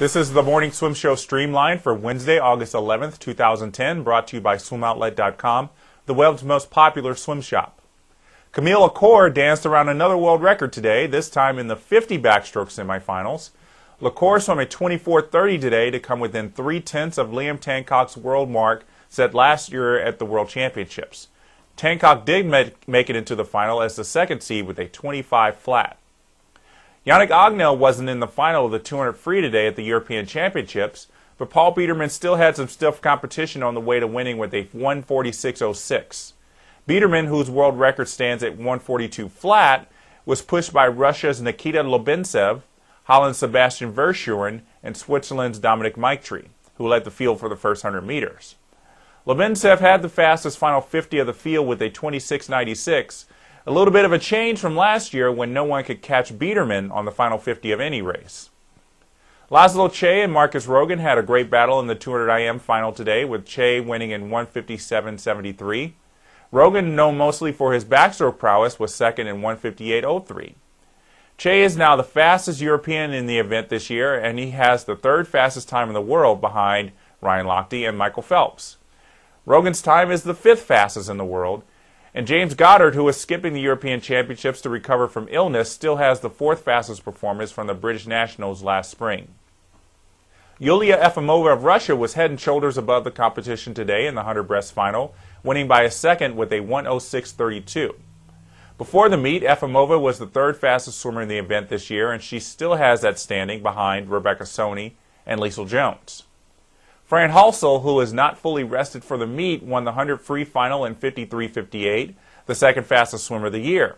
This is the Morning Swim Show Streamlined for Wednesday, August 11th, 2010, brought to you by SwimOutlet.com, the web's most popular swim shop. Camille Lacourt danced around another world record today, this time in the 50 backstroke semifinals. Lacourt swam a 24:30 today to come within 3/10 of Liam Tancock's world mark set last year at the World Championships. Tancock did make it into the final as the second seed with a 25 flat. Yannick Agnel wasn't in the final of the 200 free today at the European Championships, but Paul Biedermann still had some stiff competition on the way to winning with a 1:46.06. Biedermann, whose world record stands at 1:42 flat, was pushed by Russia's Nikita Lobintsev, Holland's Sebastian Verschuren, and Switzerland's Dominic Maitre, who led the field for the first 100 meters. Lobintsev had the fastest final 50 of the field with a 26.96, a little bit of a change from last year when no one could catch Biedermann on the final 50 of any race. Laszlo Cseh and Marcus Rogan had a great battle in the 200 IM final today, with Cseh winning in 1:57.73. Rogan, known mostly for his backstroke prowess, was second in 1:58.03. Cseh is now the fastest European in the event this year, and he has the third fastest time in the world behind Ryan Lochte and Michael Phelps. Rogan's time is the fifth fastest in the world, and James Goddard, who is skipping the European Championships to recover from illness, still has the fourth fastest performance from the British Nationals last spring. Yulia Efimova of Russia was head and shoulders above the competition today in the 100 breast final, winning by a second with a 1:06.32. Before the meet, Efimova was the third fastest swimmer in the event this year, and she still has that standing behind Rebecca Soni and Laszlo Jones. Fran Halsall, who is not fully rested for the meet, won the 100 free final in 53.58, the second fastest swimmer of the year.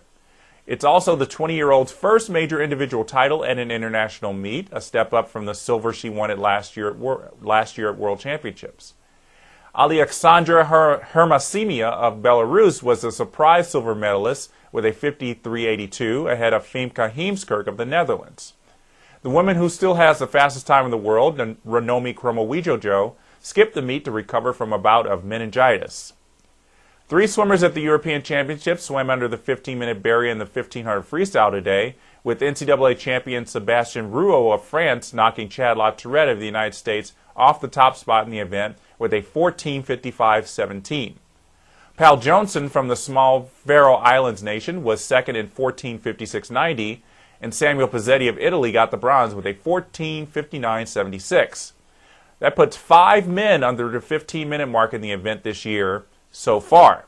It's also the 20-year-old's first major individual title at an international meet, a step up from the silver she won last year at World Championships. Alexandra Hermasimia of Belarus was the surprise silver medalist with a 53.82 ahead of Femke Heemskerk of the Netherlands. The woman who still has the fastest time in the world, Ranomi Kromowidjojo, skipped the meet to recover from a bout of meningitis. Three swimmers at the European Championships swam under the 15-minute barrier in the 1500 freestyle today, with NCAA champion Sebastien Rouault of France knocking Chad Latourette of the United States off the top spot in the event with a 14:55.17. Pal Johnson from the small Faroe Islands nation was second in 14:56.90, and Samuel Pizzetti of Italy got the bronze with a 14:59.76. That puts 5 men under the 15-minute mark in the event this year so far.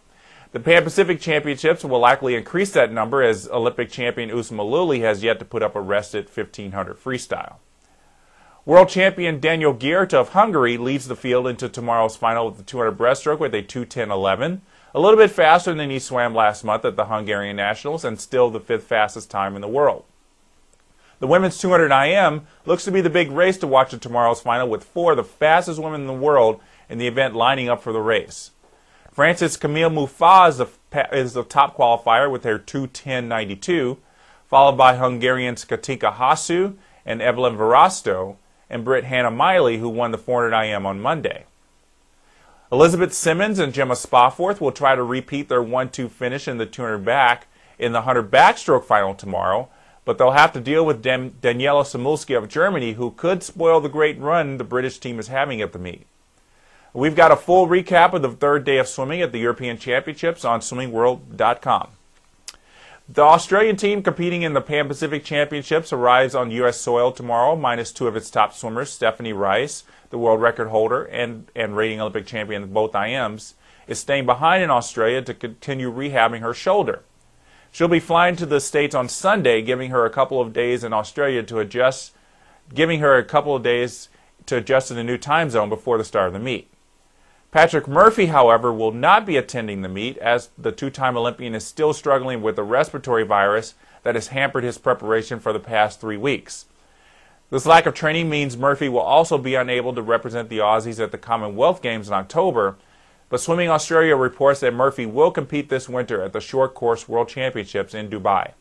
The Pan Pacific Championships will likely increase that number, as Olympic champion Usma Luli has yet to put up a rest at 1500 freestyle. World champion Daniel György of Hungary leads the field into tomorrow's final with the 200 breaststroke with a 2:10.11, a little bit faster than he swam last month at the Hungarian Nationals, and still the fifth fastest time in the world. The women's 200 IM looks to be the big race to watch at tomorrow's final, with 4 of the fastest women in the world in the event lining up for the race. France's Camille Lacourt is the top qualifier with her 2:10.92, followed by Hungarians Katinka Hasu and Evelyn Verasto, and Brit Hannah Miley, who won the 400 IM on Monday. Elizabeth Simmons and Gemma Spofford will try to repeat their 1-2 finish in the 200 back in the 100 backstroke final tomorrow, but they'll have to deal with Daniela Samulski of Germany, who could spoil the great run the British team is having at the meet. We've got a full recap of the third day of swimming at the European Championships on SwimmingWorld.com. The Australian team competing in the Pan Pacific Championships arrives on U.S. soil tomorrow, minus 2 of its top swimmers. Stephanie Rice, the world record holder and reigning Olympic champion in both IMs, is staying behind in Australia to continue rehabbing her shoulder. She'll be flying to the States on Sunday, giving her a couple of days in Australia to adjust, to the new time zone before the start of the meet. Patrick Murphy, however, will not be attending the meet, as the two-time Olympian is still struggling with a respiratory virus that has hampered his preparation for the past 3 weeks. This lack of training means Murphy will also be unable to represent the Aussies at the Commonwealth Games in October, but Swimming Australia reports that Murphy will compete this winter at the Short Course World Championships in Dubai.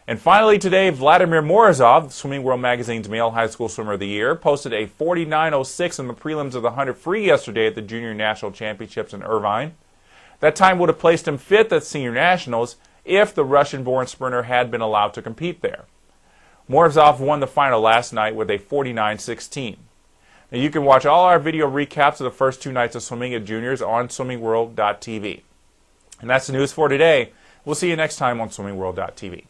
And finally today, Vladimir Morozov, Swimming World Magazine's male high school swimmer of the year, posted a 49.06 in the prelims of the 100 free yesterday at the Junior National Championships in Irvine. That time would have placed him 5th at Senior Nationals if the Russian-born sprinter had been allowed to compete there. Morozov won the final last night with a 49-16. Now you can watch all our video recaps of the first 2 nights of swimming at juniors on swimmingworld.tv. And that's the news for today. We'll see you next time on swimmingworld.tv.